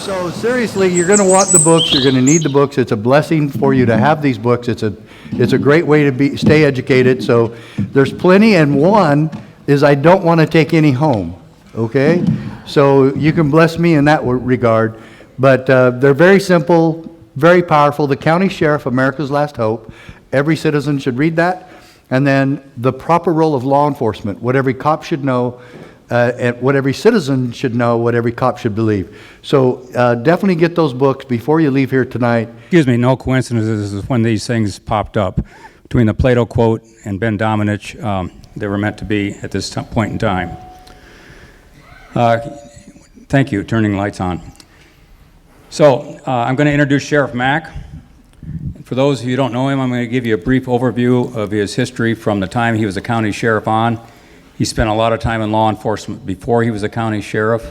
So seriously, you're going to want the books. You're going to need the books. It's a blessing for you to have these books. It's a great way to stay educated. So there's plenty, and one is I don't want to take any home. Okay, so you can bless me in that regard. But they're very simple, very powerful. The County Sheriff, America's Last Hope. Every citizen should read that. And then the proper role of law enforcement, what every cop should know, and what every citizen should know, what every cop should believe. So definitely get those books before you leave here tonight. Excuse me, no coincidence. This is when these things popped up. Between the Plato quote and Ben Domenech, they were meant to be at this point in time. Thank you, turning lights on. So I'm going to introduce Sheriff Mack. For those of you who don't know him, I'm going to give you a brief overview of his history from the time he was a county sheriff on. He spent a lot of time in law enforcement before he was a county sheriff.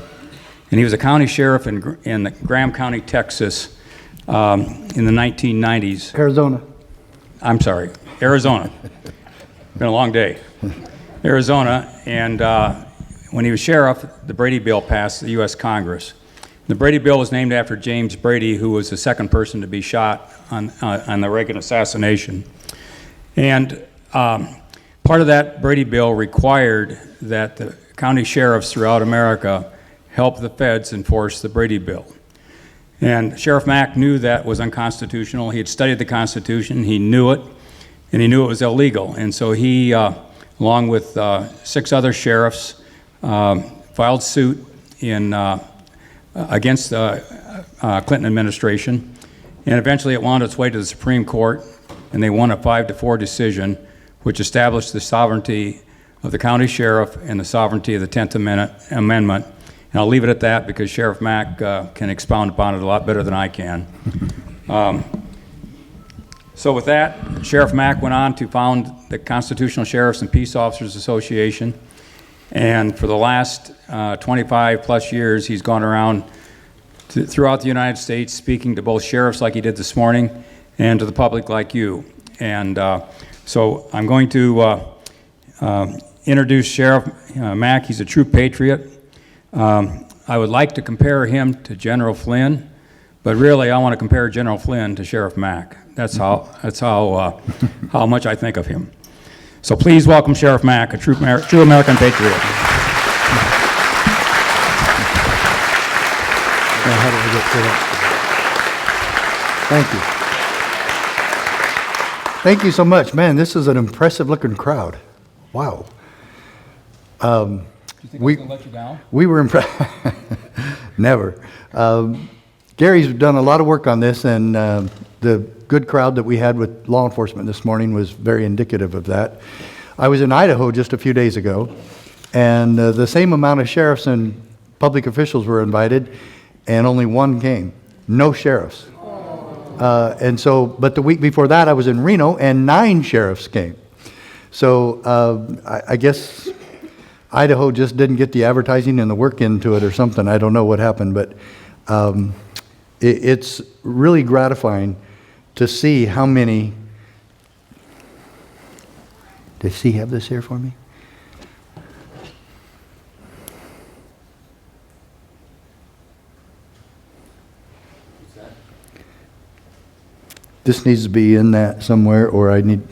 And he was a county sheriff in Graham County, Texas, in the 1990s. Arizona. I'm sorry, Arizona. Been a long day. Arizona, and when he was sheriff, the Brady Bill passed the U.S. Congress. The Brady Bill was named after James Brady, who was the second person to be shot on the Reagan assassination. And part of that Brady Bill required that the county sheriffs throughout America help the feds enforce the Brady Bill. And Sheriff Mack knew that was unconstitutional. He had studied the Constitution, he knew it, and he knew it was illegal. And so he, along with 6 other sheriffs, filed suit against the Clinton administration. And eventually it wound its way to the Supreme Court, and they won a 5-4 decision, which established the sovereignty of the county sheriff and the sovereignty of the 10th Amendment. And I'll leave it at that because Sheriff Mack can expound upon it a lot better than I can. So with that, Sheriff Mack went on to found the Constitutional Sheriffs and Peace Officers Association. And for the last 25 plus years, he's gone around throughout the United States speaking to both sheriffs like he did this morning and to the public like you. And so I'm going to introduce Sheriff Mack. He's a true patriot. I would like to compare him to General Flynn, but really I want to compare General Flynn to Sheriff Mack. That's how much I think of him. So please welcome Sheriff Mack, a true American patriot. How did we get set up? Thank you. Thank you so much. Man, this is an impressive looking crowd. Wow. Do you think I was going to let you down? We were impressed. Never. Gary's done a lot of work on this, and the good crowd that we had with law enforcement this morning was very indicative of that. I was in Idaho just a few days ago, and the same amount of sheriffs and public officials were invited, and only one came. No sheriffs. And so, but the week before that, I was in Reno, and 9 sheriffs came. So I guess Idaho just didn't get the advertising and the work into it or something. I don't know what happened, but it's really gratifying to see how many. Does he have this here for me? This needs to be in that somewhere, or I need.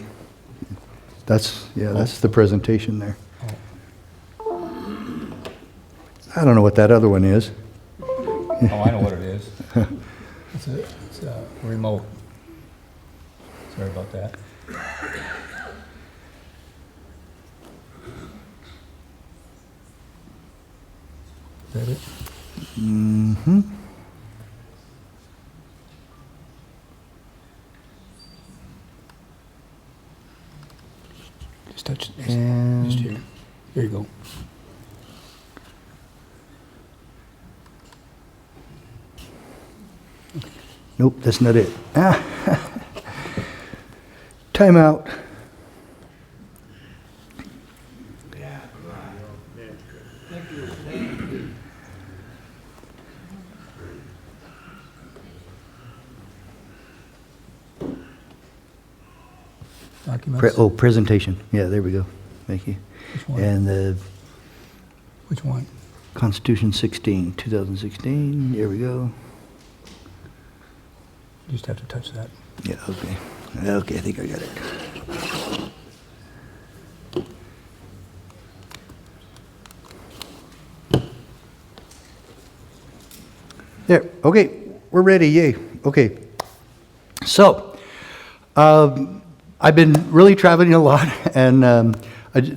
That's the presentation there. I don't know what that other one is. Oh, I know what it is. It's a remote. Sorry about that. Is that it? Mm-hmm. Just touch it. Just here. There you go. Nope, that's not it. Time out. Documents. Presentation. Yeah, there we go. Thank you. Which one? And the Which one? Constitution 16, 2016. Here we go. You just have to touch that. Yeah, okay. Okay, I think I got it. There, okay, we're ready, yay. Okay. So, I've been really traveling a lot, and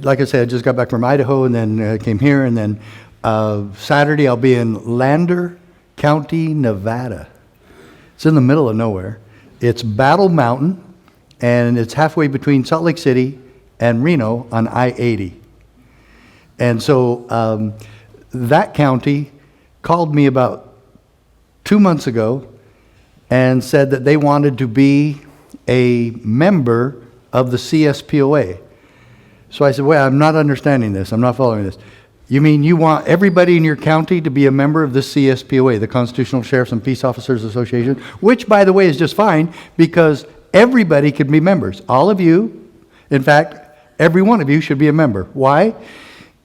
like I said, I just got back from Idaho, and then came here, and then Saturday I'll be in Lander County, Nevada. It's in the middle of nowhere. It's Battle Mountain, and it's halfway between Salt Lake City and Reno on I-80. And so that county called me about 2 months ago and said that they wanted to be a member of the CSPOA. So I said, well, I'm not understanding this. I'm not following this. You mean you want everybody in your county to be a member of the CSPOA, the Constitutional Sheriffs and Peace Officers Association, which, by the way, is just fine because everybody can be members. All of you, in fact, every one of you should be a member. Why?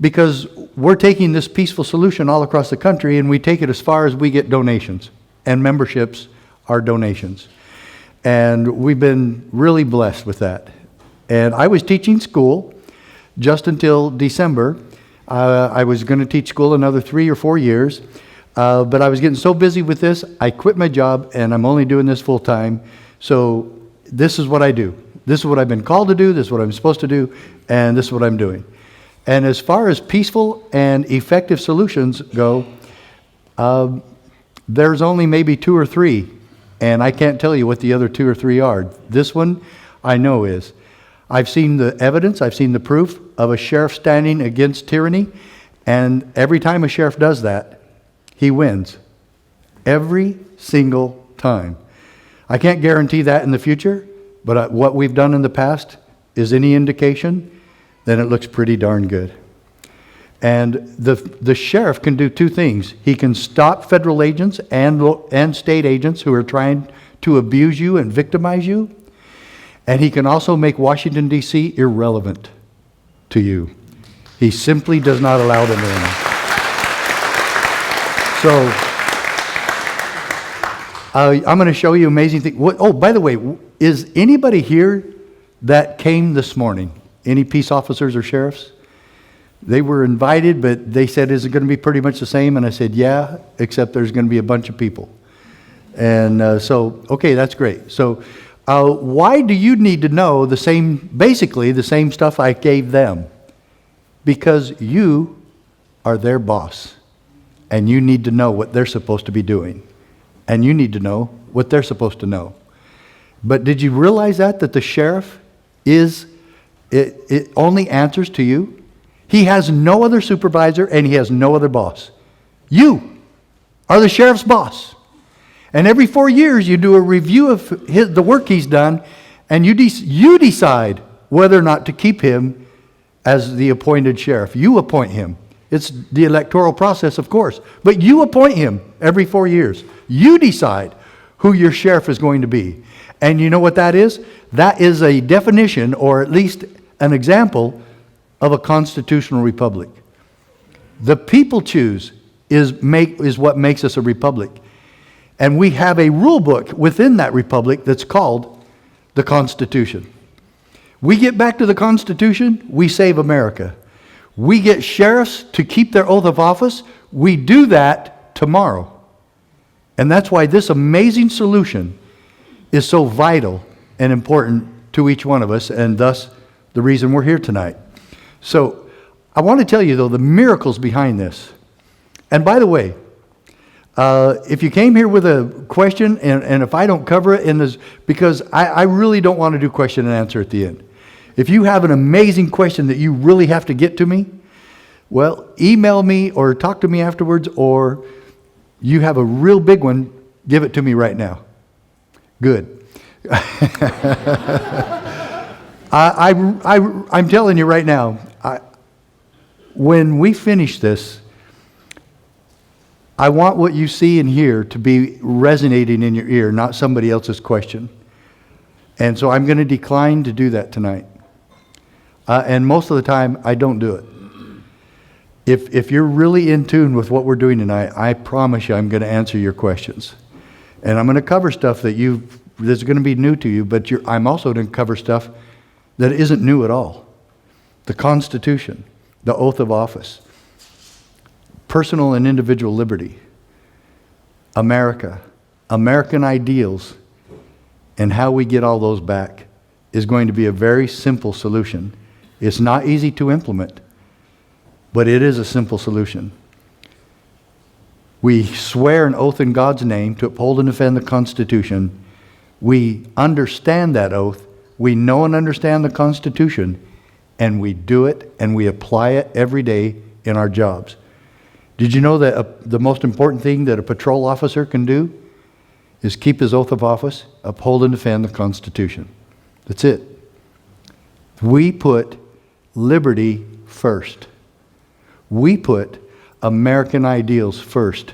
Because we're taking this peaceful solution all across the country, and we take it as far as we get donations. And memberships are donations. And we've been really blessed with that. And I was teaching school just until December. I was going to teach school another 3 or 4 years, but I was getting so busy with this, I quit my job, and I'm only doing this full time. So this is what I do. This is what I've been called to do, this is what I'm supposed to do, and this is what I'm doing. And as far as peaceful and effective solutions go, there's only maybe 2 or 3, and I can't tell you what the other 2 or 3 are. This one I know is. I've seen the evidence, I've seen the proof of a sheriff standing against tyranny, and every time a sheriff does that, he wins. Every single time. I can't guarantee that in the future, but what we've done in the past is any indication, then it looks pretty darn good. And the sheriff can do 2 things. He can stop federal agents and state agents who are trying to abuse you and victimize you. And he can also make Washington, D.C. irrelevant to you. He simply does not allow them in. So, I'm going to show you amazing things. Oh, by the way, is anybody here that came this morning? Any peace officers or sheriffs? They were invited, but they said, is it going to be pretty much the same? And I said, yeah, except there's going to be a bunch of people. And so, okay, that's great. So, why do you need to know basically the same stuff I gave them? Because you are their boss, and you need to know what they're supposed to be doing, and you need to know what they're supposed to know. But did you realize that the sheriff it only answers to you? He has no other supervisor, and he has no other boss. You are the sheriff's boss. And every 4 years, you do a review of the work he's done, and you decide whether or not to keep him as the appointed sheriff. You appoint him. It's the electoral process, of course, but you appoint him every 4 years. You decide who your sheriff is going to be. And you know what that is? That is a definition, or at least an example, of a constitutional republic. The people choose is what makes us a republic. And we have a rule book within that republic that's called the Constitution. We get back to the Constitution, we save America. We get sheriffs to keep their oath of office, we do that tomorrow. And that's why this amazing solution is so vital and important to each one of us, and thus the reason we're here tonight. So I want to tell you, though, the miracles behind this. And by the way, if you came here with a question, and if I don't cover it in this, because I really don't want to do question and answer at the end. If you have an amazing question that you really have to get to me, well, email me or talk to me afterwards, or you have a real big one, give it to me right now. Good. I'm telling you right now, when we finish this, I want what you see and hear to be resonating in your ear, not somebody else's question. And so I'm going to decline to do that tonight. And most of the time, I don't do it. If you're really in tune with what we're doing tonight, I promise you I'm going to answer your questions. And I'm going to cover stuff that's going to be new to you, but I'm also going to cover stuff that isn't new at all. The Constitution, the oath of office, personal and individual liberty, America, American ideals, and how we get all those back is going to be a very simple solution. It's not easy to implement, but it is a simple solution. We swear an oath in God's name to uphold and defend the Constitution. We understand that oath. We know and understand the Constitution, and we do it and we apply it every day in our jobs. Did you know that the most important thing that a patrol officer can do is keep his oath of office, uphold and defend the Constitution? That's it. We put liberty first. We put American ideals first,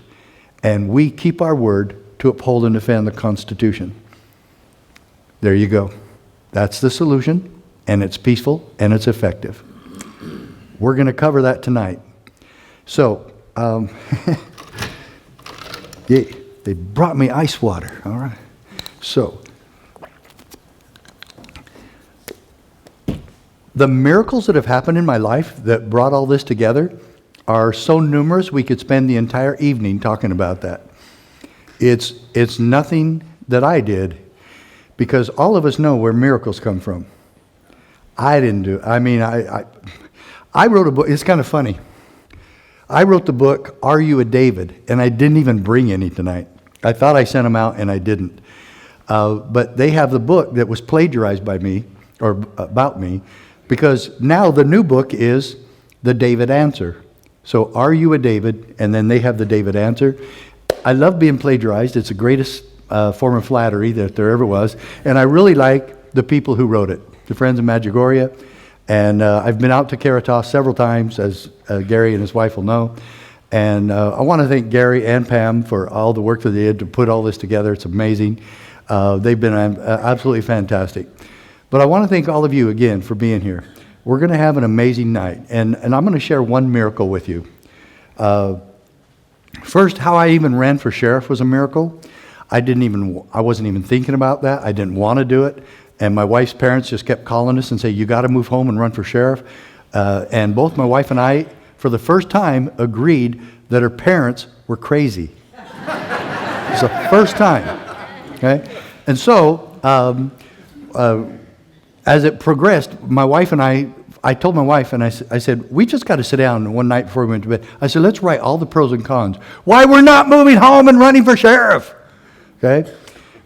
and we keep our word to uphold and defend the Constitution. There you go. That's the solution, and it's peaceful, and it's effective. We're going to cover that tonight. So, they brought me ice water, all right? So, the miracles that have happened in my life that brought all this together are so numerous we could spend the entire evening talking about that. It's nothing that I did, because all of us know where miracles come from. I didn't do it. I mean, I wrote a book. It's kind of funny. I wrote the book, Are You a David? And I didn't even bring any tonight. I thought I sent them out, and I didn't. But they have the book that was plagiarized by me, or about me, because now the new book is The David Answer. So, Are You a David? And then they have the David Answer. I love being plagiarized. It's the greatest form of flattery that there ever was. And I really like the people who wrote it, the friends of Medjugorje. And I've been out to Caritas several times, as Gary and his wife will know. And I want to thank Gary and Pam for all the work that they did to put all this together. It's amazing. They've been absolutely fantastic. But I want to thank all of you again for being here. We're going to have an amazing night. And I'm going to share one miracle with you. First, how I even ran for sheriff was a miracle. I wasn't even thinking about that. I didn't want to do it. And my wife's parents just kept calling us and saying, you got to move home and run for sheriff. And both my wife and I, for the first time, agreed that her parents were crazy. It's the first time. Okay? And so, as it progressed, my wife and I told my wife, and I said, we just got to sit down one night before we went to bed. I said, let's write all the pros and cons. Why we're not moving home and running for sheriff. Okay?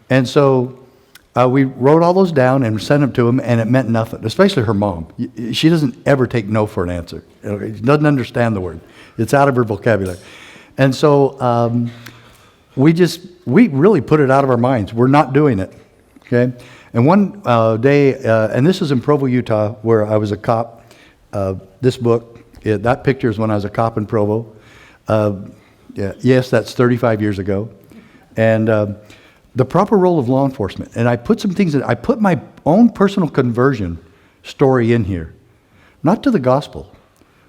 And so we wrote all those down and sent them to him, and it meant nothing, especially her mom. She doesn't ever take no for an answer. She doesn't understand the word. It's out of her vocabulary. And so we really put it out of our minds. We're not doing it. Okay? And one day, and this is in Provo, Utah, where I was a cop. This book, that picture is when I was a cop in Provo. Yes, that's 35 years ago. And the proper role of law enforcement. And I put some things I put my own personal conversion story in here. Not to the gospel,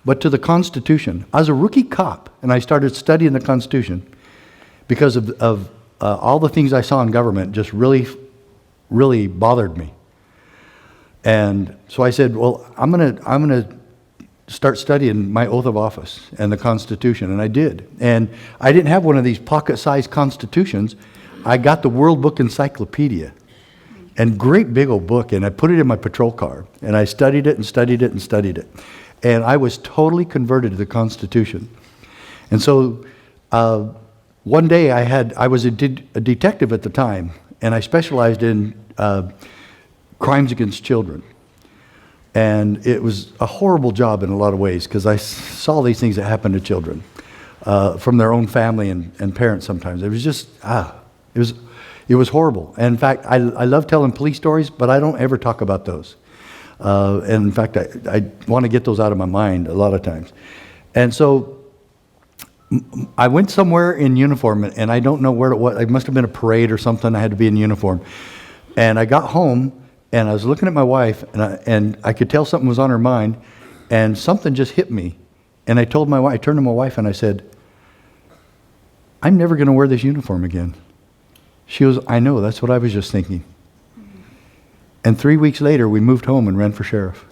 but to the Constitution. I was a rookie cop, and I started studying the Constitution because of all the things I saw in government just really bothered me. And so I said, well, I'm gonna start studying my oath of office and the Constitution, and I did. And I didn't have one of these pocket-sized constitutions. I got the World Book Encyclopedia, and great big old book, and I put it in my patrol car, and I studied it and studied it and studied it. And I was totally converted to the Constitution. And so one day I was a detective at the time, and I specialized in crimes against children. And it was a horrible job in a lot of ways, because I saw these things that happen to children from their own family and parents sometimes. It was just, it was horrible. And in fact, I love telling police stories, but I don't ever talk about those. And in fact, I want to get those out of my mind a lot of times. And so I went somewhere in uniform, and I don't know where it was. It must have been a parade or something. I had to be in uniform. And I got home, and I was looking at my wife, and I could tell something was on her mind, and something just hit me. And I turned to my wife, and I said, I'm never going to wear this uniform again. She goes, I know, that's what I was just thinking. And 3 weeks later, we moved home and ran for sheriff.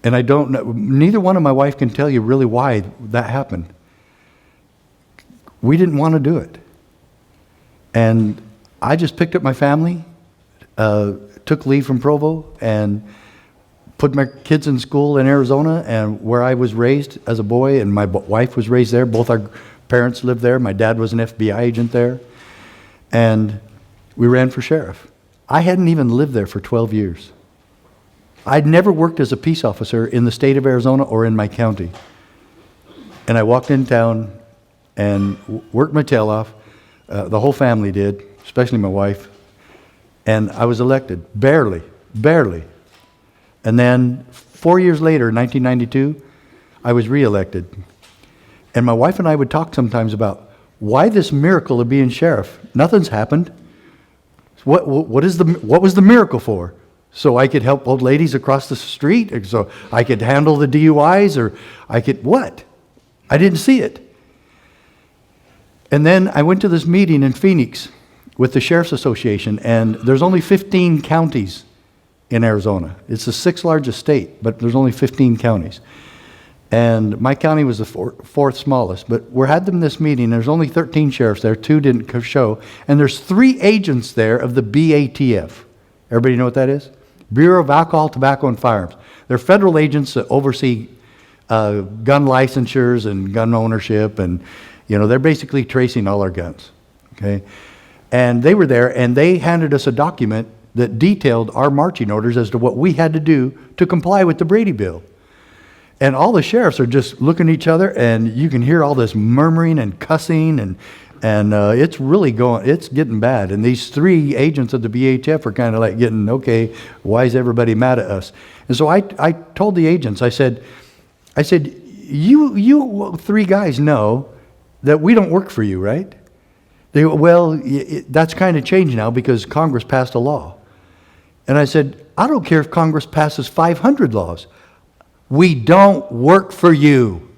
And I don't know, neither one of my wife can tell you really why that happened. We didn't want to do it. And I just picked up my family, took leave from Provo, and put my kids in school in Arizona, and where I was raised as a boy, and my wife was raised there. Both our parents lived there. My dad was an FBI agent there. And we ran for sheriff. I hadn't even lived there for 12 years. I'd never worked as a peace officer in the state of Arizona or in my county. And I walked in town and worked my tail off. The whole family did, especially my wife. And I was elected, barely. And then 4 years later, in 1992, I was reelected. And my wife and I would talk sometimes about why this miracle of being sheriff. Nothing's happened. What was the miracle for? So I could help old ladies across the street? Or so I could handle the DUIs? Or I could what? I didn't see it. And then I went to this meeting in Phoenix with the Sheriff's Association, and there's only 15 counties in Arizona. It's the 6th largest state, but there's only 15 counties. And my county was the fourth smallest, but we had them this meeting. There's only 13 sheriffs there, 2 didn't show, and there's 3 agents there of the BATF. Everybody know what that is? Bureau of Alcohol, Tobacco, and Firearms. They're federal agents that oversee gun licensures and gun ownership, and they're basically tracing all our guns. Okay, and they were there, and they handed us a document that detailed our marching orders as to what we had to do to comply with the Brady Bill. And all the sheriffs are just looking at each other, and you can hear all this murmuring and cussing, and it's really it's getting bad. And these 3 agents of the BHF are kind of like getting, okay, why is everybody mad at us? And so I told the agents, I said, you 3 guys know that we don't work for you, right? They go, well, that's kind of changed now because Congress passed a law. And I said, I don't care if Congress passes 500 laws. We don't work for you.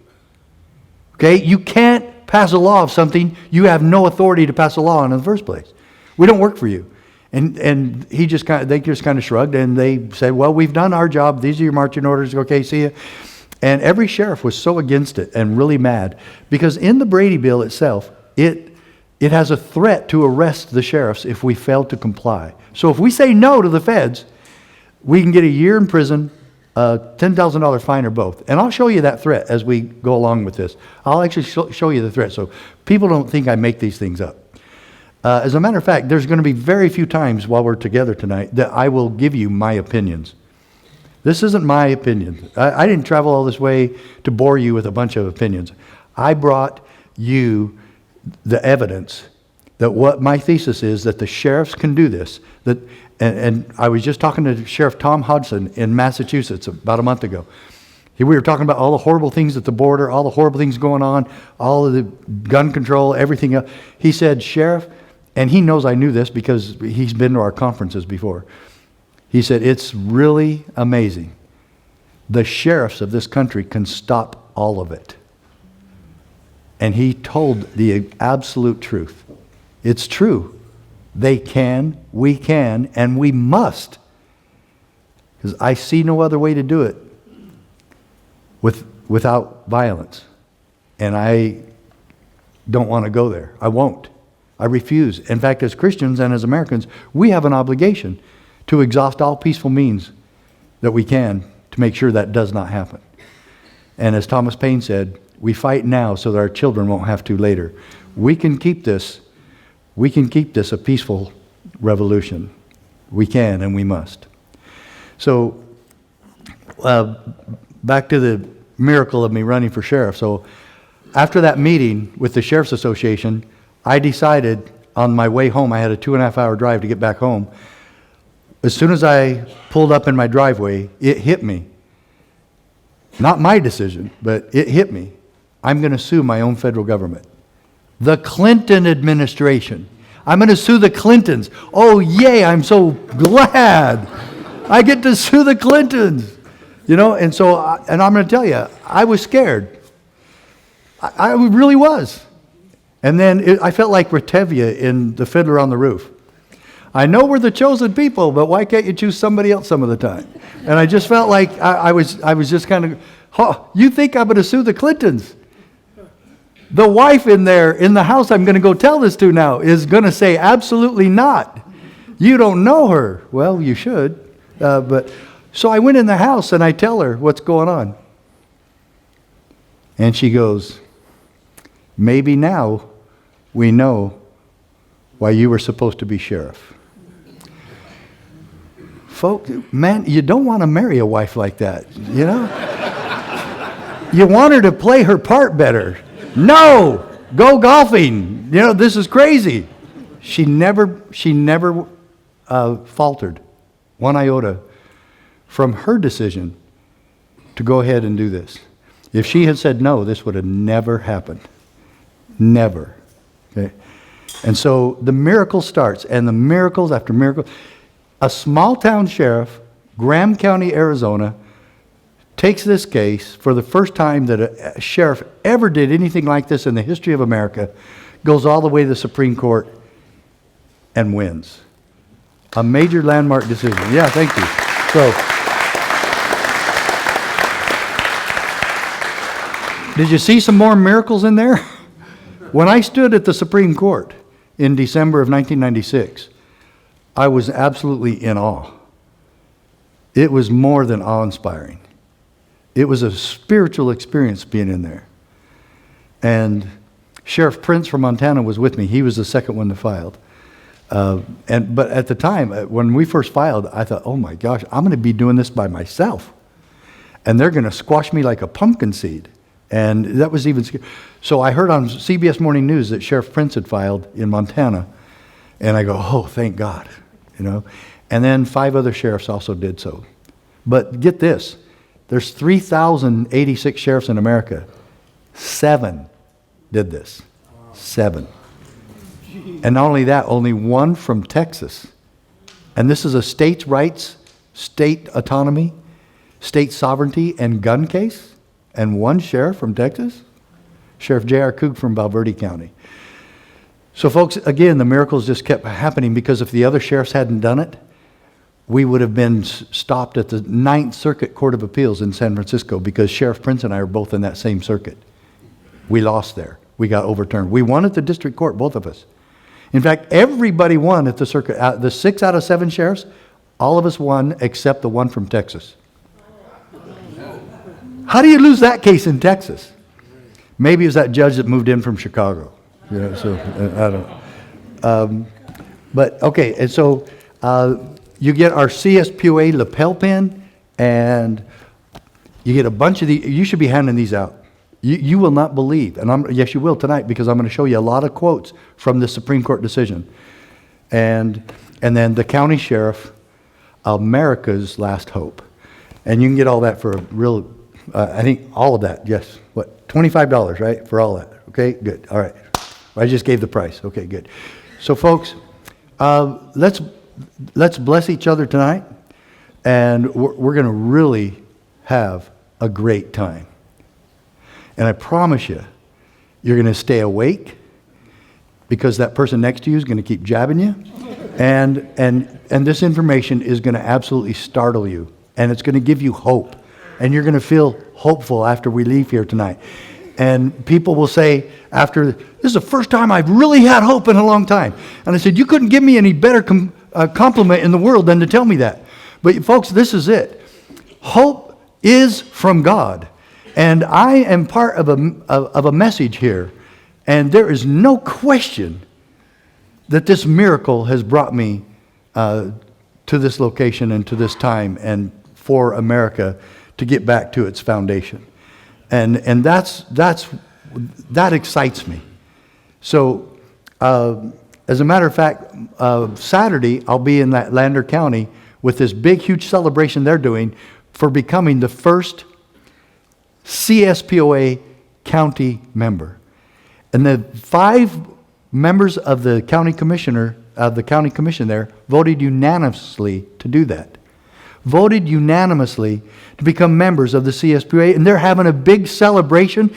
Okay? You can't pass a law of something you have no authority to pass a law on in the first place. We don't work for you. And they just kind of shrugged, and they said, well, we've done our job. These are your marching orders. Okay, see you. And every sheriff was so against it and really mad because in the Brady Bill itself, it has a threat to arrest the sheriffs if we fail to comply. So if we say no to the feds, we can get a year in prison, $10,000 fine, or both. And I'll show you that threat as we go along with this. I'll actually show you the threat so people don't think I make these things up. As a matter of fact, there's going to be very few times while we're together tonight that I will give you my opinions. This isn't my opinion. I didn't travel all this way to bore you with a bunch of opinions. I brought you the evidence that what my thesis is, that the sheriffs can do this. And I was just talking to Sheriff Tom Hodgson in Massachusetts about a month ago. We were talking about all the horrible things at the border, all the horrible things going on, all of the gun control, everything else. He said, Sheriff, and he knows I knew this because he's been to our conferences before. He said, it's really amazing. The sheriffs of this country can stop all of it. And he told the absolute truth. It's true. They can, we can, and we must. Because I see no other way to do it without violence. And I don't want to go there. I won't. I refuse. In fact, as Christians and as Americans, we have an obligation to exhaust all peaceful means that we can to make sure that does not happen. And as Thomas Paine said, we fight now so that our children won't have to later. We can keep this a peaceful revolution. We can and we must. So, back to the miracle of me running for sheriff. So, after that meeting with the Sheriff's Association, I decided on my way home, I had a 2.5 hour drive to get back home. As soon as I pulled up in my driveway, it hit me. Not my decision, but it hit me. I'm going to sue my own federal government. The Clinton administration. I'm going to sue the Clintons. Oh, yay, I'm so glad. I get to sue the Clintons. And so, and I'm going to tell you, I was scared. I really was. And then I felt like Ratevia in The Fiddler on the Roof. I know we're the chosen people, but why can't you choose somebody else some of the time? And I just felt like I was just kind of, huh, you think I'm going to sue the Clintons? The wife in there, in the house I'm going to go tell this to now, is going to say, absolutely not. You don't know her. Well, you should. So I went in the house and I tell her what's going on. And she goes, maybe now we know why you were supposed to be sheriff. Folks, man, you don't want to marry a wife like that, you know? You want her to play her part better. No, go golfing. You know, this is crazy. She never faltered one iota from her decision to go ahead and do this. If she had said no, this would have never happened. Never. Okay? And so the miracle starts, and the miracles after miracles. A small town sheriff, Graham County, Arizona, takes this case for the first time that a sheriff ever did anything like this in the history of America, goes all the way to the Supreme Court, and wins. A major landmark decision. Yeah, thank you. So, did you see some more miracles in there? When I stood at the Supreme Court in December of 1996, I was absolutely in awe. It was more than awe-inspiring. It was a spiritual experience being in there. And Sheriff Prince from Montana was with me. He was the second one that filed. But at the time, when we first filed, I thought, oh my gosh, I'm going to be doing this by myself. And they're going to squash me like a pumpkin seed. And that was even scary. So I heard on CBS Morning News that Sheriff Prince had filed in Montana. And I go, oh, thank God, you know. And then 5 other sheriffs also did so. But get this, there's 3,086 sheriffs in America. 7 did this. 7. And not only that, only 1 from Texas. And this is a states' rights, state autonomy, state sovereignty, and gun case. And 1 sheriff from Texas, Sheriff J.R. Coog from Valverde County. So folks, again, the miracles just kept happening because if the other sheriffs hadn't done it, we would have been stopped at the 9th Circuit Court of Appeals in San Francisco because Sheriff Prince and I are both in that same circuit. We lost there. We got overturned. We won at the district court, both of us. In fact, everybody won at the circuit. The 6 out of 7 sheriffs, all of us won except the 1 from Texas. How do you lose that case in Texas? Maybe it was that judge that moved in from Chicago. Yeah, so I don't know. But okay, and so you get our CSPOA lapel pin, and you get a bunch of these. You should be handing these out. You will not believe, and yes, you will tonight, because I'm going to show you a lot of quotes from the Supreme Court decision, and then the county sheriff, America's last hope, and you can get all that for a real. I think all of that. Yes, what, $25, right, for all that? Okay, good. All right. I just gave the price. Okay, good. So, folks, let's bless each other tonight, and we're going to really have a great time. And I promise you, you're going to stay awake because that person next to you is going to keep jabbing you, and this information is going to absolutely startle you, and it's going to give you hope, and you're going to feel hopeful after we leave here tonight. And people will say after, this is the first time I've really had hope in a long time. And I said, you couldn't give me any better compliment in the world than to tell me that. But folks, this is it. Hope is from God. And I am part of a message here. And there is no question that this miracle has brought me to this location and to this time and for America to get back to its foundation. And that excites me. So, as a matter of fact, Saturday I'll be in that Lander County with this big, huge celebration they're doing for becoming the first CSPOA county member. And the 5 members of the county commission there voted unanimously to do that. Voted unanimously to become members of the CSPOA, and they're having a big celebration.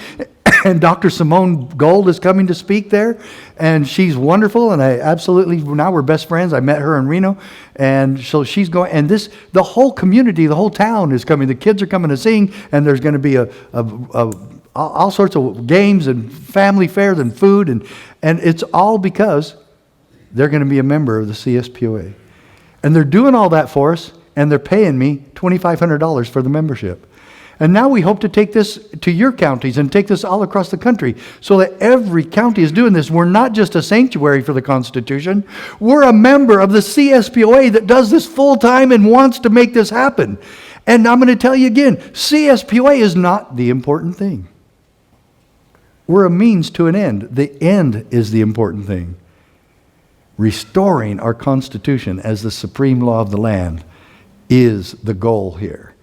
And Dr. Simone Gold is coming to speak there, and she's wonderful, and I absolutely, now we're best friends. I met her in Reno, and so she's going, and the whole community, the whole town is coming. The kids are coming to sing, and there's going to be all sorts of games and family fairs and food, and it's all because they're going to be a member of the CSPOA. And they're doing all that for us, and they're paying me $2,500 for the membership. And now we hope to take this to your counties and take this all across the country so that every county is doing this. We're not just a sanctuary for the Constitution. We're a member of the CSPOA that does this full time and wants to make this happen. And I'm going to tell you again, CSPOA is not the important thing. We're a means to an end. The end is the important thing. Restoring our Constitution as the supreme law of the land is the goal here.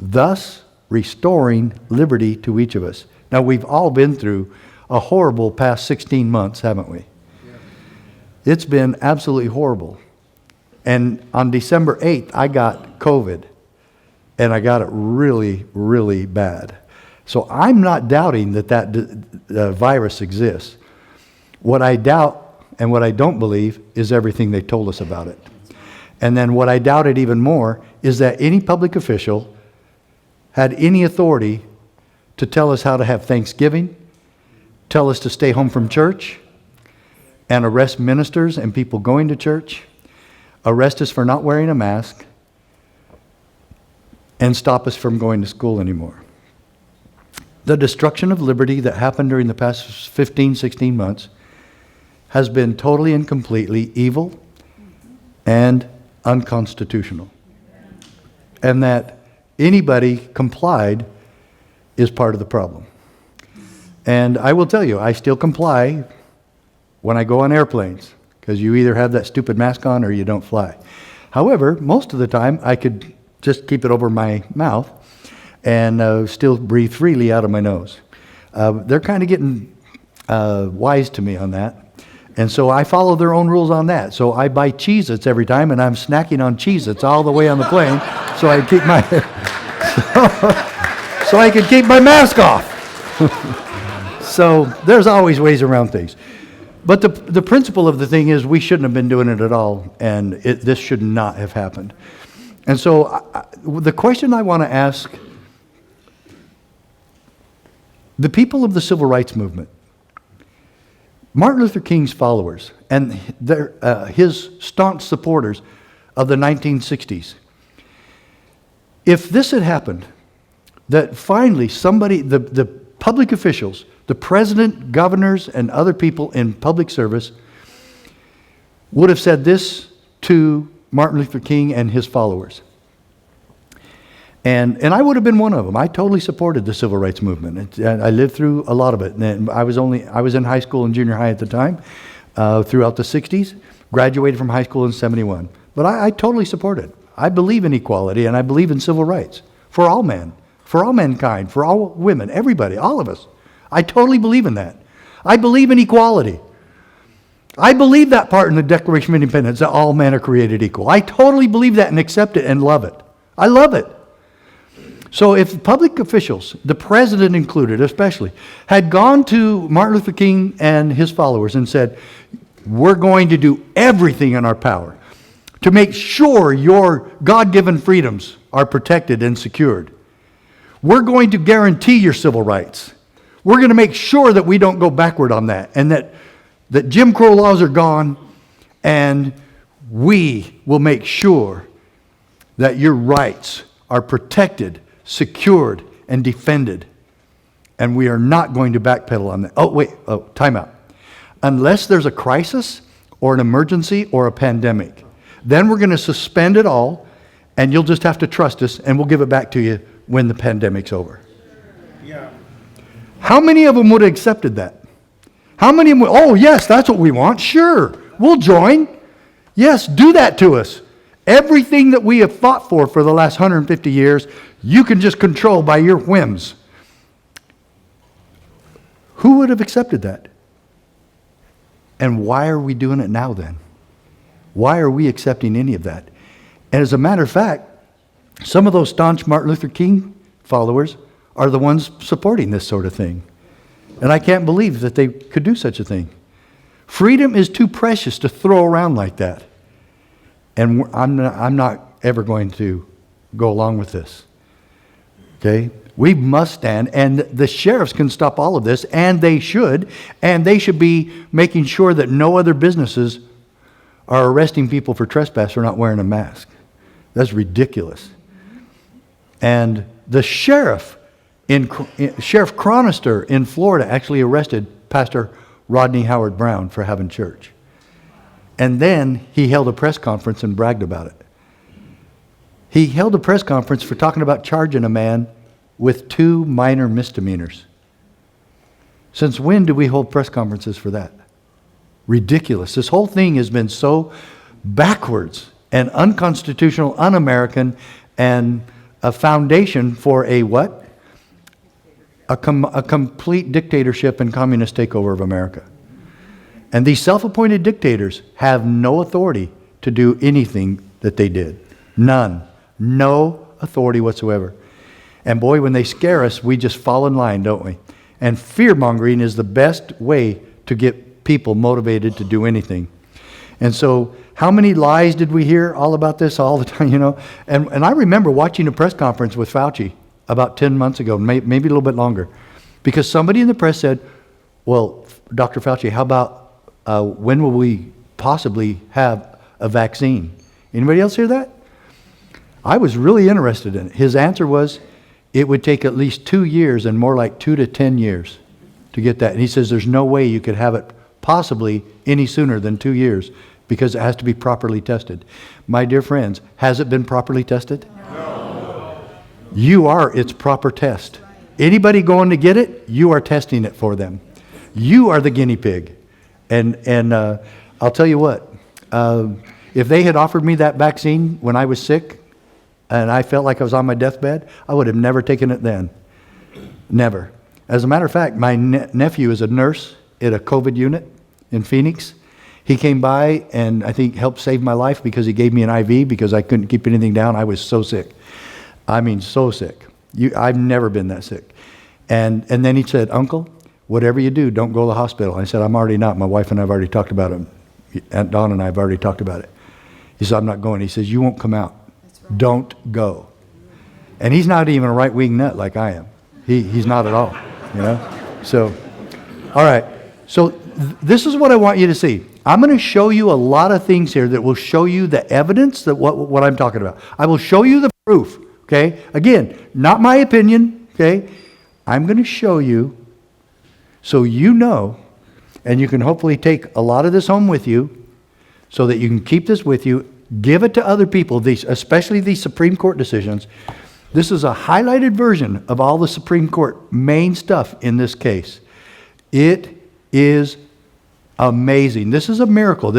Thus, restoring liberty to each of us. Now, we've all been through a horrible past 16 months, haven't we? It's been absolutely horrible. And on December 8th, I got COVID, and I got it really, really bad. So I'm not doubting that virus exists. What I doubt and what I don't believe is everything they told us about it. And then what I doubted even more is that any public official had any authority to tell us how to have Thanksgiving, tell us to stay home from church, and arrest ministers and people going to church, arrest us for not wearing a mask, and stop us from going to school anymore. The destruction of liberty that happened during the past 15, 16 months has been totally and completely evil and unconstitutional. And that anybody complied is part of the problem. And I will tell you, I still comply when I go on airplanes, because you either have that stupid mask on or you don't fly. However, most of the time, I could just keep it over my mouth and still breathe freely out of my nose. They're kind of getting wise to me on that. And so I follow their own rules on that. So I buy Cheez-Its every time, and I'm snacking on Cheez-Its all the way on the plane, so I keep my so I can keep my mask off. So there's always ways around things. But the principle of the thing is we shouldn't have been doing it at all, and this should not have happened. And so the question I want to ask the people of the civil rights movement, Martin Luther King's followers and his staunch supporters of the 1960s, if this had happened, that finally somebody, the public officials, the president, governors, and other people in public service would have said this to Martin Luther King and his followers. And I would have been one of them. I totally supported the civil rights movement. I lived through a lot of it. And I was in high school and junior high at the time, throughout the 60s, graduated from high school in 71. But I totally support it. I believe in equality, and I believe in civil rights for all men, for all mankind, for all women, everybody, all of us. I totally believe in that. I believe in equality. I believe that part in the Declaration of Independence, that all men are created equal. I totally believe that and accept it and love it. I love it. So if public officials, the president included especially, had gone to Martin Luther King and his followers and said, we're going to do everything in our power to make sure your God-given freedoms are protected and secured. We're going to guarantee your civil rights. We're going to make sure that we don't go backward on that, and that Jim Crow laws are gone, and we will make sure that your rights are protected, secured, and defended. And we are not going to backpedal on that. Time out. Unless there's a crisis or an emergency or a pandemic, then we're going to suspend it all, and you'll just have to trust us, and we'll give it back to you when the pandemic's over. Yeah. How many of them would have accepted that? How many of them, oh yes, that's what we want. Sure, we'll join. Yes, do that to us. Everything that we have fought for the last 150 years, you can just control by your whims. Who would have accepted that? And why are we doing it now then? Why are we accepting any of that? And as a matter of fact, some of those staunch Martin Luther King followers are the ones supporting this sort of thing. And I can't believe that they could do such a thing. Freedom is too precious to throw around like that. And I'm not ever going to go along with this. Okay? We must stand, and the sheriffs can stop all of this, and they should be making sure that no other businesses are arresting people for trespass for not wearing a mask. That's ridiculous. And the sheriff, Sheriff Chronister in Florida actually arrested Pastor Rodney Howard Brown for having church. And then he held a press conference and bragged about it. He held a press conference for talking about charging a man with 2 minor misdemeanors. Since when do we hold press conferences for that? Ridiculous. This whole thing has been so backwards and unconstitutional, un-American, and a foundation for a what? A complete dictatorship and communist takeover of America. And these self-appointed dictators have no authority to do anything that they did. None. No authority whatsoever. And boy, when they scare us, we just fall in line, don't we? And fear-mongering is the best way to get people motivated to do anything. And so, how many lies did we hear all about this all the time, you know? And I remember watching a press conference with Fauci about 10 months ago, maybe a little bit longer. Because somebody in the press said, well, Dr. Fauci, how about when will we possibly have a vaccine? Anybody else hear that? I was really interested in it. His answer was, it would take at least 2 years and more like 2 to 10 years to get that. And he says there's no way you could have it possibly any sooner than 2 years because it has to be properly tested. My dear friends, has it been properly tested? No. You are its proper test. Anybody going to get it, you are testing it for them. You are the guinea pig. And I'll tell you what, if they had offered me that vaccine when I was sick, and I felt like I was on my deathbed, I would have never taken it then. Never. As a matter of fact, my nephew is a nurse at a COVID unit in Phoenix. He came by and I think helped save my life because he gave me an IV because I couldn't keep anything down. I was so sick. I mean, so sick. I've never been that sick. And then he said, Uncle, whatever you do, don't go to the hospital. I said, I'm already not. My wife and I have already talked about it. Aunt Dawn and I have already talked about it. He said, I'm not going. He says, you won't come out. Don't go. And he's not even a right-wing nut like I am. He's not at all, you know? So, all right. So this is what I want you to see. I'm going to show you a lot of things here that will show you the evidence that what I'm talking about. I will show you the proof, okay? Again, not my opinion, okay? I'm going to show you so you know, and you can hopefully take a lot of this home with you so that you can keep this with you. Give it to other people, especially these Supreme Court decisions. This is a highlighted version of all the Supreme Court main stuff in this case. It is amazing. This is a miracle.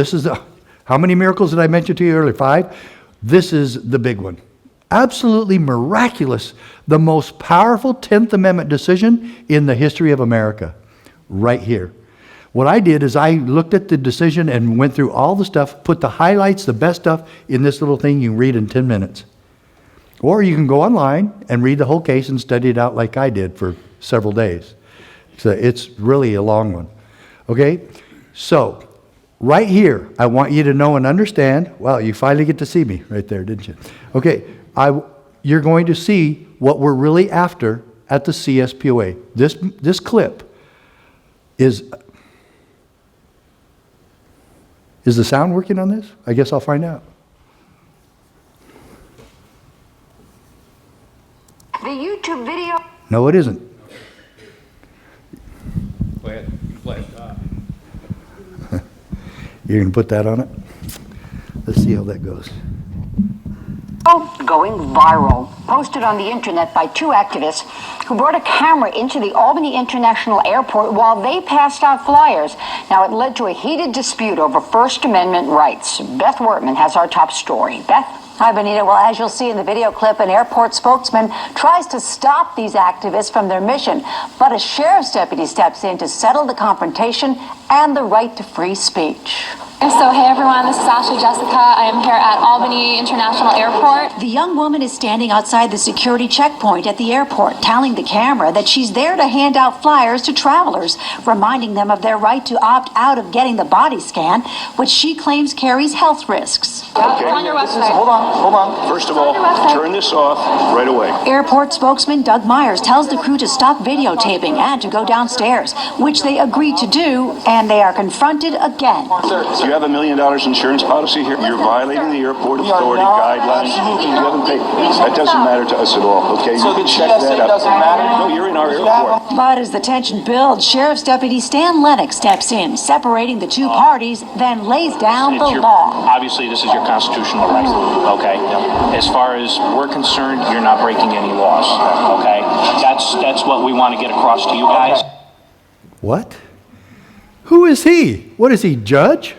How many miracles did I mention to you earlier? 5? This is the big one. Absolutely miraculous. The most powerful 10th Amendment decision in the history of America. Right here. What I did is I looked at the decision and went through all the stuff, put the highlights, the best stuff in this little thing you can read in 10 minutes. Or you can go online and read the whole case and study it out like I did for several days. So it's really a long one. Okay? So, right here, I want you to know and understand. Well, you finally get to see me right there, didn't you? Okay, you're going to see what we're really after at the CSPOA. This clip is the sound working on this? I guess I'll find out. The YouTube video. No, it isn't. Go ahead. You play it. You're going to put that on it? Let's see how that goes. Going viral, posted on the internet by 2 activists who brought a camera into the Albany International Airport while they passed out flyers. Now, it led to a heated dispute over First Amendment rights. Beth Wortman has our top story. Beth? Hi, Benita. Well, as you'll see in the video clip, an airport spokesman tries to stop these activists from their mission, but a sheriff's deputy steps in to settle the confrontation and the right to free speech. So hey everyone, this is Ashley Jessica. I am here at Albany International Airport. The young woman is standing outside the security checkpoint at the airport, telling the camera that she's there to hand out flyers to travelers, reminding them of their right to opt out of getting the body scan, which she claims carries health risks. It's on your website. Hold on. First of all, turn this off right away. Airport spokesman Doug Myers tells the crew to stop videotaping and to go downstairs, which they agreed to do, and they are confronted again. Do you have $1 million insurance policy here? You're violating the airport authority guidelines. You haven't paid. That doesn't matter to us at all, okay? So You the can check TSA that out. doesn't matter? No, you're in our airport. But as the tension builds, Sheriff's Deputy Stan Lennox steps in, separating the two parties, then lays down the law. Obviously, this is your constitutional right, okay? As far as we're concerned, you're not breaking any laws, okay? That's what we want to get across to you guys. What? Who is he? What is he, judge?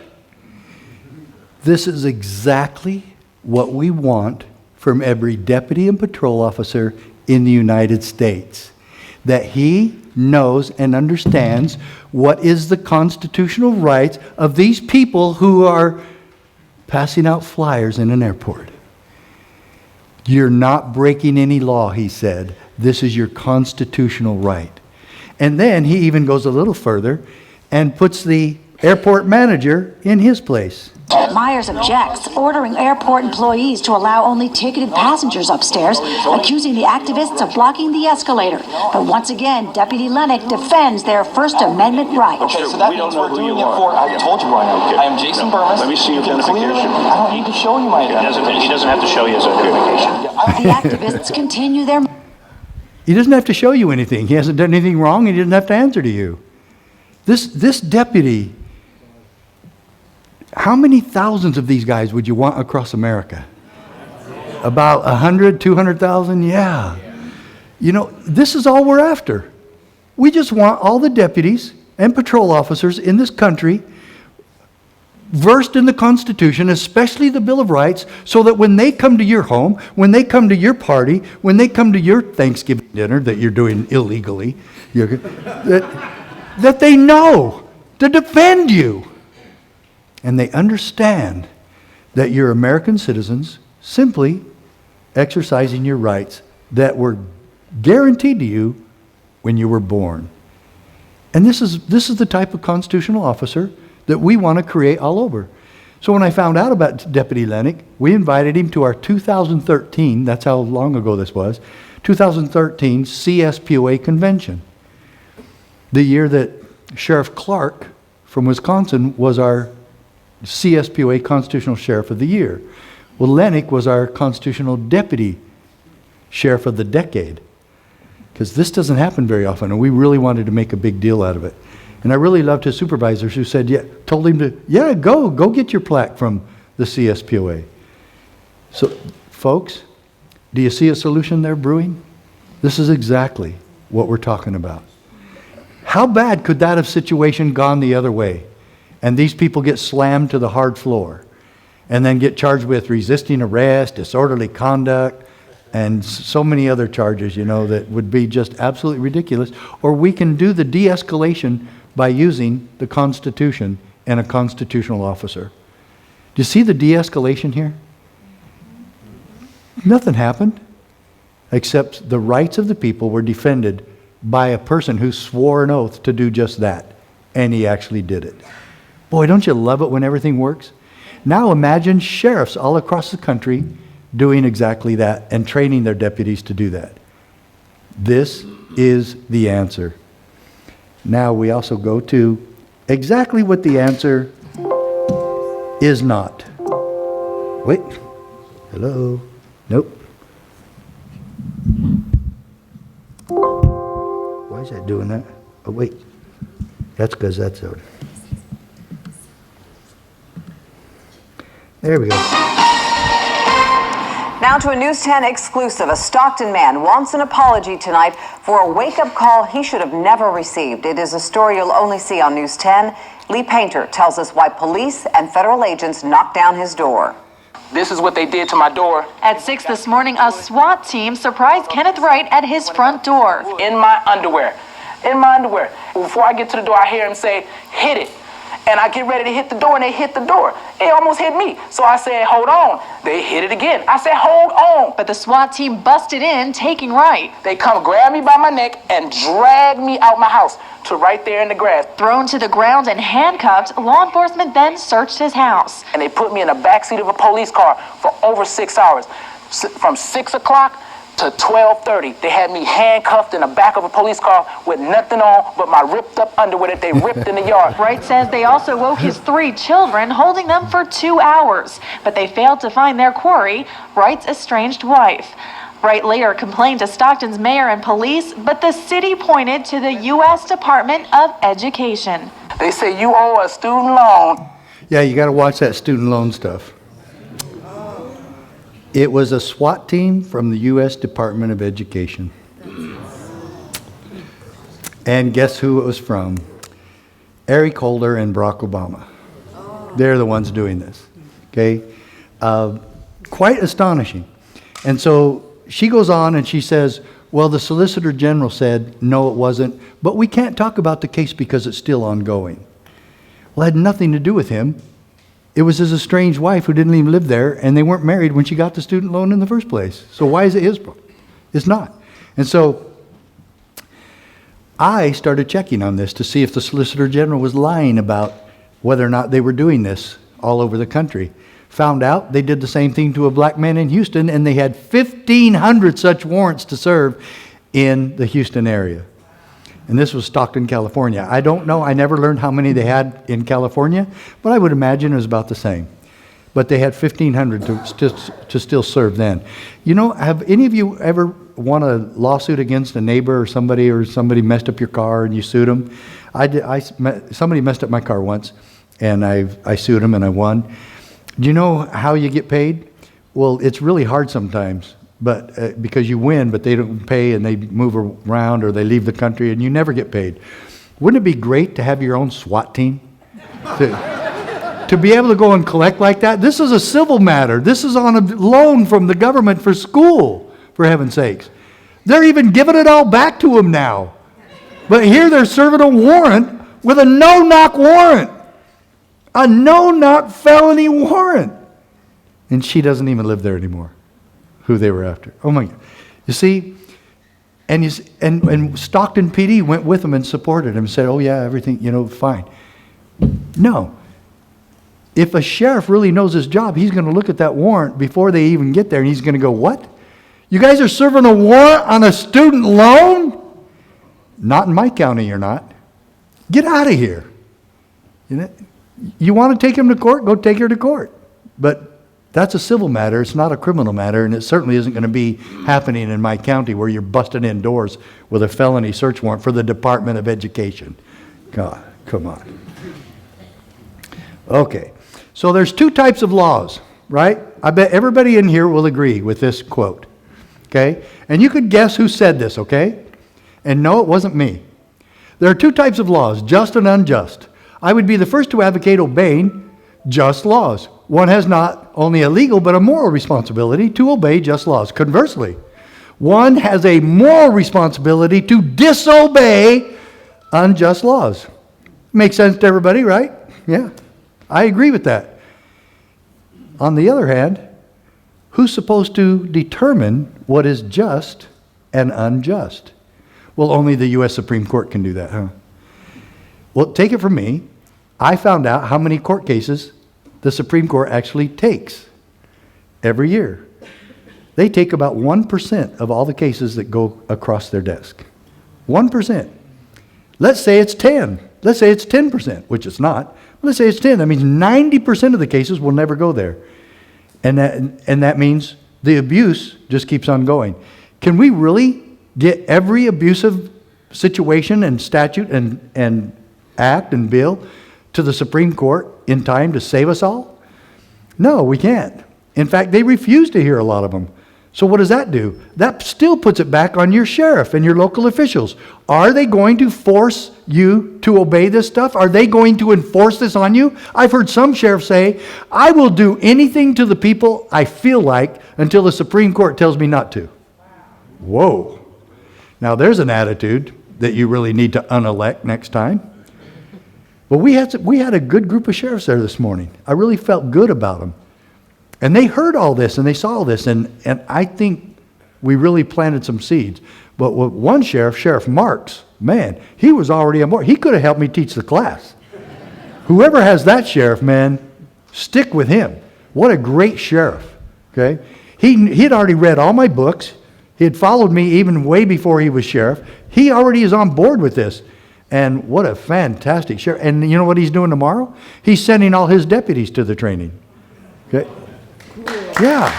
This is exactly what we want from every deputy and patrol officer in the United States. That he knows and understands what is the constitutional rights of these people who are passing out flyers in an airport. You're not breaking any law, he said. This is your constitutional right. And then he even goes a little further and puts the airport manager in his place. Myers objects, ordering airport employees to allow only ticketed passengers upstairs, accusing the activists of blocking the escalator. But once again, Deputy Lennox defends their First Amendment rights. Okay, so that We don't means know we're who doing you it are. for, I told you who I am. Okay. I am Jason Burmas. Let me see your You can clearly- identification. I don't need to show you my He identification. doesn't have to show you his identification. The activists continue their... He doesn't have to show you anything. He hasn't done anything wrong. He doesn't have to answer to you. This deputy, how many thousands of these guys would you want across America? About 100, 200,000? Yeah. You know, this is all we're after. We just want all the deputies and patrol officers in this country versed in the Constitution, especially the Bill of Rights, so that when they come to your home, when they come to your party, when they come to your Thanksgiving dinner that you're doing illegally, that they know to defend you. And they understand that you're American citizens simply exercising your rights that were guaranteed to you when you were born. And this is the type of constitutional officer that we want to create all over. So when I found out about Deputy Lennox, we invited him to our 2013, that's how long ago this was, 2013 CSPOA convention. The year that Sheriff Clark from Wisconsin was our CSPOA Constitutional Sheriff of the Year. Well, Lennox was our Constitutional Deputy Sheriff of the Decade. Because this doesn't happen very often, and we really wanted to make a big deal out of it. And I really loved his supervisors who said, told him to, go get your plaque from the CSPOA. So, folks, do you see a solution there brewing? This is exactly what we're talking about. How bad could that have situation gone the other way? And these people get slammed to the hard floor and then get charged with resisting arrest, disorderly conduct, and so many other charges, that would be just absolutely ridiculous. Or we can do the de-escalation by using the Constitution and a constitutional officer. Do you see the de-escalation here? Nothing happened, except the rights of the people were defended by a person who swore an oath to do just that, and he actually did it. Boy, don't you love it when everything works? Now imagine sheriffs all across the country doing exactly that and training their deputies to do that. This is the answer. Now we also go to exactly what the answer is not. Wait. Hello? Nope. Why is that doing that? Oh, wait. That's because that's out. There we go. Now to a News 10 exclusive. A Stockton man wants an apology tonight for a wake-up call he should have never received. It is a story you'll only see on News 10. Lee Painter tells us why police and federal agents knocked down his door. This is what they did to my door. At 6 this morning, a SWAT team surprised Kenneth Wright at his front door. In my underwear. Before I get to the door, I hear him say, "Hit it." And I get ready to hit the door, and they hit the door. They almost hit me. So I said, hold on. They hit it again. I said, hold on. But the SWAT team busted in, taking right. They come grab me by my neck and drag me out my house to right there in the grass. Thrown to the ground and handcuffed, law enforcement then searched his house. And they put me in the backseat of a police car for over 6 hours. From 6 o'clock to 12:30, they had me handcuffed in the back of a police car with nothing on but my ripped up underwear that they ripped in the yard. Wright says they also woke his 3 children, holding them for 2 hours. But they failed to find their quarry, Wright's estranged wife. Wright later complained to Stockton's mayor and police, but the city pointed to the U.S. Department of Education. They say you owe a student loan. Yeah, you got to watch that student loan stuff. It was a SWAT team from the U.S. Department of Education. And guess who it was from? Eric Holder and Barack Obama. They're the ones doing this. Okay? Quite astonishing. And so she goes on and she says, well, the Solicitor General said, no, it wasn't, but we can't talk about the case because it's still ongoing. Well, it had nothing to do with him. It was his estranged wife who didn't even live there, and they weren't married when she got the student loan in the first place. So why is it his problem? It's not. And so I started checking on this to see if the Solicitor General was lying about whether or not they were doing this all over the country. Found out they did the same thing to a black man in Houston, and they had 1,500 such warrants to serve in the Houston area. And this was Stockton, California. I don't know, I never learned how many they had in California, but I would imagine it was about the same. But they had 1,500 to still serve then. You know, have any of you ever won a lawsuit against a neighbor or somebody messed up your car and you sued them? Somebody messed up my car once, and I sued them and I won. Do you know how you get paid? Well, it's really hard sometimes. But because you win, but they don't pay, and they move around or they leave the country, and you never get paid. Wouldn't it be great to have your own SWAT team? To be able to go and collect like that? This is a civil matter. This is on a loan from the government for school, for heaven's sakes. They're even giving it all back to them now. But here they're serving a warrant with a no-knock warrant. A no-knock felony warrant. And she doesn't even live there anymore. Who they were after. Oh my God. You see, and Stockton PD went with them and supported him and said, oh yeah, everything, fine. No. If a sheriff really knows his job, he's going to look at that warrant before they even get there, and he's going to go, what? You guys are serving a warrant on a student loan? Not in my county, you're not. Get out of here. You want to take him to court? Go take her to court. But that's a civil matter. It's not a criminal matter, and it certainly isn't going to be happening in my county where you're busting in doors with a felony search warrant for the Department of Education. God, come on. Okay, so there's 2 types of laws, right? I bet everybody in here will agree with this quote, okay? And you could guess who said this, okay? And no, it wasn't me. There are 2 types of laws, just and unjust. I would be the first to advocate obeying just laws. One has not only a legal but a moral responsibility to obey just laws. Conversely, one has a moral responsibility to disobey unjust laws. Makes sense to everybody, right? Yeah, I agree with that. On the other hand, who's supposed to determine what is just and unjust? Well, only the U.S. Supreme Court can do that, huh? Well, take it from me. I found out how many court cases the Supreme Court actually takes every year. They take about 1% of all the cases that go across their desk. 1%. Let's say it's 10. Let's say it's 10%, which it's not. Let's say it's 10. That means 90% of the cases will never go there. And that means the abuse just keeps on going. Can we really get every abusive situation and statute and act and bill to the Supreme Court in time to save us all? No, we can't. In fact, they refuse to hear a lot of them. So what does that do? That still puts it back on your sheriff and your local officials. Are they going to force you to obey this stuff? Are they going to enforce this on you? I've heard some sheriffs say, I will do anything to the people I feel like until the Supreme Court tells me not to. Whoa. Now there's an attitude that you really need to unelect next time. But we had a good group of sheriffs there this morning. I really felt good about them. And they heard all this and they saw all this, and I think we really planted some seeds. But with one sheriff, Sheriff Marks, man, he was already on board. He could have helped me teach the class. Whoever has that sheriff, man, stick with him. What a great sheriff, okay? He had already read all my books. He had followed me even way before he was sheriff. He already is on board with this. And what a fantastic sheriff. And you know what he's doing tomorrow? He's sending all his deputies to the training. Okay? Yeah.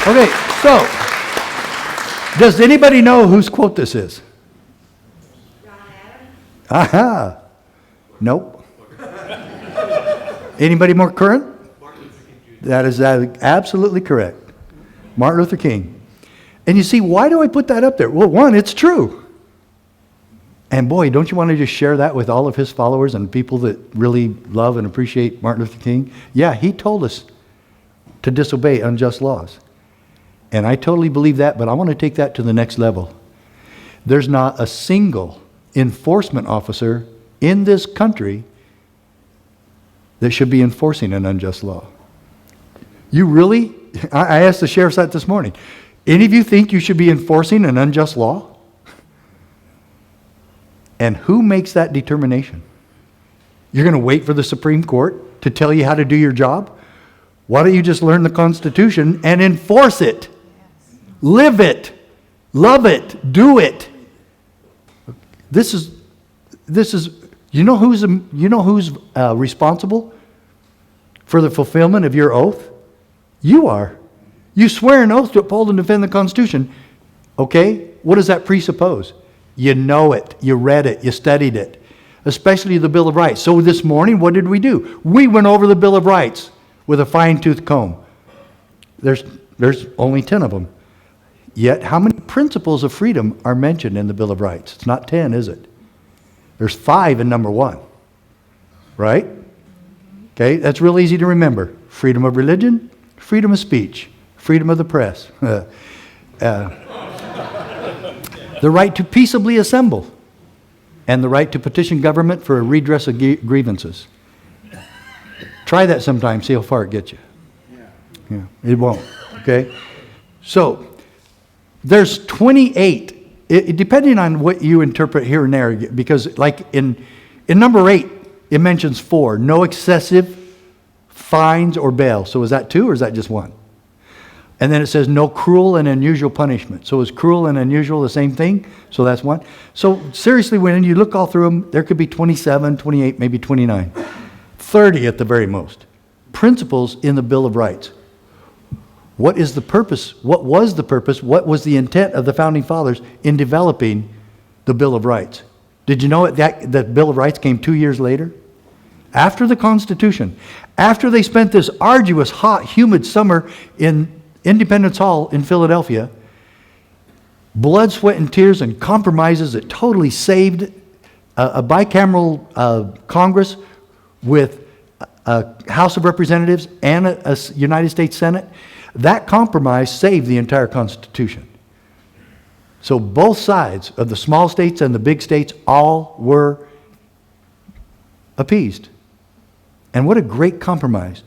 Okay, so, does anybody know whose quote this is? Aha. Nope. Anybody more current? That is absolutely correct. Martin Luther King. And you see, why do I put that up there? Well, one, it's true. And boy, don't you want to just share that with all of his followers and people that really love and appreciate Martin Luther King? Yeah, he told us to disobey unjust laws. And I totally believe that, but I want to take that to the next level. There's not a single enforcement officer in this country that should be enforcing an unjust law. You really? I asked the sheriffs that this morning. Any of you think you should be enforcing an unjust law? And who makes that determination? You're going to wait for the Supreme Court to tell you how to do your job? Why don't you just learn the Constitution and enforce it? Live it. Love it. Do it. This is, you know who's responsible for the fulfillment of your oath? You are. You swear an oath to uphold and defend the Constitution. Okay? What does that presuppose? You know it. You read it. You studied it. Especially the Bill of Rights. So this morning, what did we do? We went over the Bill of Rights with a fine-tooth comb. There's only 10 of them. Yet, how many principles of freedom are mentioned in the Bill of Rights? It's not 10, is it? There's 5 in number 1. Right? Okay, that's real easy to remember. Freedom of religion, freedom of speech, freedom of the press. The right to peaceably assemble, and the right to petition government for a redress of grievances. Try that sometime, see how far it gets you. Yeah, it won't, okay? So, there's 28, depending on what you interpret here and there, because like in number 8, it mentions 4, no excessive fines or bail. So is that 2 or is that just 1? And then it says no cruel and unusual punishment. So is cruel and unusual the same thing? So that's 1. So seriously, when you look all through them, there could be 27, 28, maybe 29. 30 at the very most. Principles in the Bill of Rights. What is the purpose? What was the purpose? What was the intent of the Founding Fathers in developing the Bill of Rights? Did you know that the Bill of Rights came 2 years later? After the Constitution. After they spent this arduous, hot, humid summer in Independence Hall in Philadelphia, blood, sweat, and tears and compromises that totally saved a bicameral Congress with a House of Representatives and a United States Senate. That compromise saved the entire Constitution. So both sides of the small states and the big states all were appeased. And what a great compromise.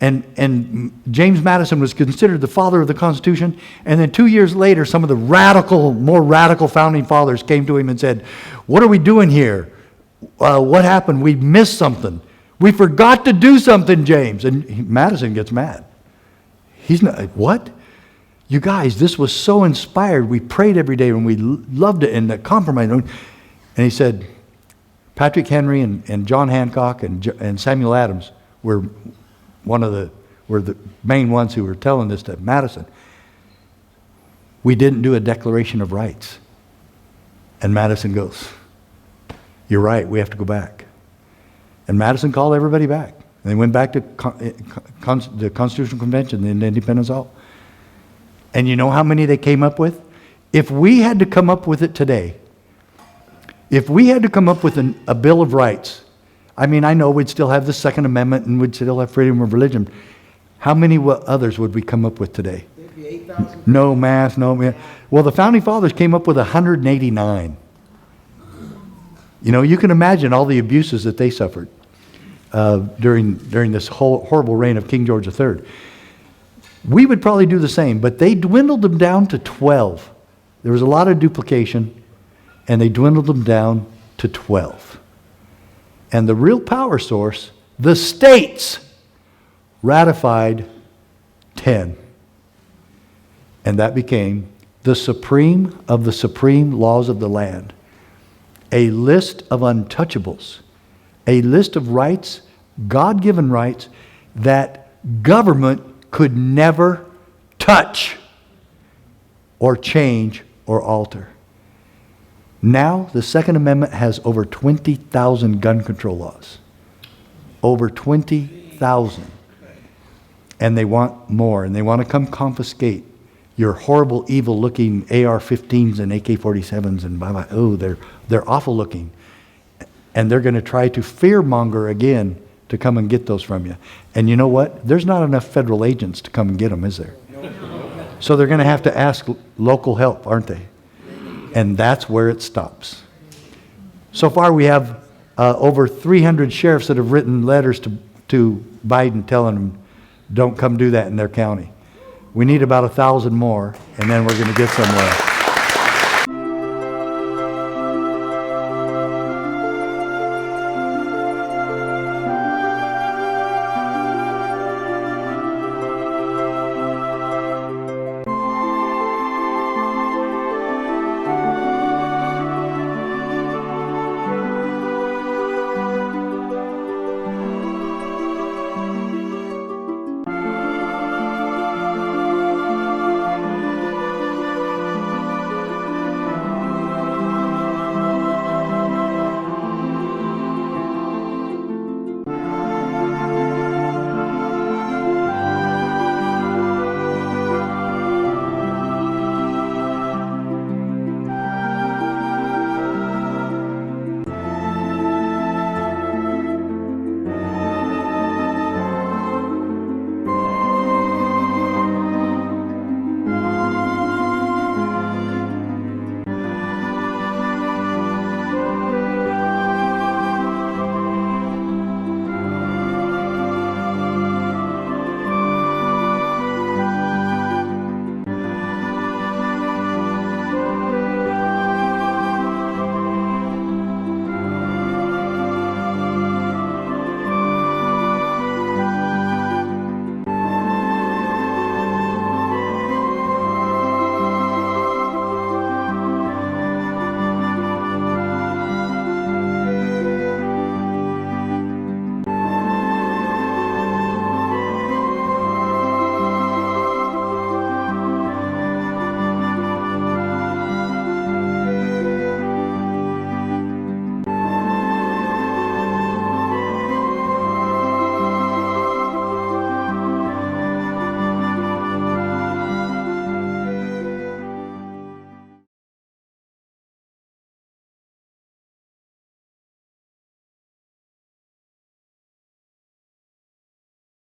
And James Madison was considered the father of the Constitution. And then 2 years later, some of the more radical founding fathers came to him and said, what are we doing here? What happened? We missed something. We forgot to do something, James. And Madison gets mad. He's not, what? You guys, this was so inspired. We prayed every day and we loved it and the compromise. And he said, Patrick Henry and John Hancock and Samuel Adams were the main ones who were telling this to Madison. We didn't do a Declaration of Rights. And Madison goes, you're right, we have to go back. And Madison called everybody back. And they went back to the Constitutional Convention in Independence Hall. And you know how many they came up with? If we had to come up with it today, if we had to come up with a Bill of Rights, I mean, I know we'd still have the Second Amendment and we'd still have freedom of religion. How many others would we come up with today? Maybe 8,000. No math, no math. Well, the Founding Fathers came up with 189. You know, you can imagine all the abuses that they suffered during this whole horrible reign of King George III. We would probably do the same, but they dwindled them down to 12. There was a lot of duplication, and they dwindled them down to 12. And the real power source, the states, ratified 10. And that became the supreme of the supreme laws of the land. A list of untouchables, a list of rights, God-given rights, that government could never touch or change or alter. Now, the Second Amendment has over 20,000 gun control laws. Over 20,000. And they want more, and they want to come confiscate your horrible, evil-looking AR-15s and AK-47s and blah, blah. Oh, they're awful looking. And they're going to try to fearmonger again to come and get those from you. And you know what? There's not enough federal agents to come and get them, is there? So they're going to have to ask local help, aren't they? And that's where it stops. So far, we have over 300 sheriffs that have written letters to Biden telling them, don't come do that in their county. We need about 1,000 more, and then we're going to get somewhere.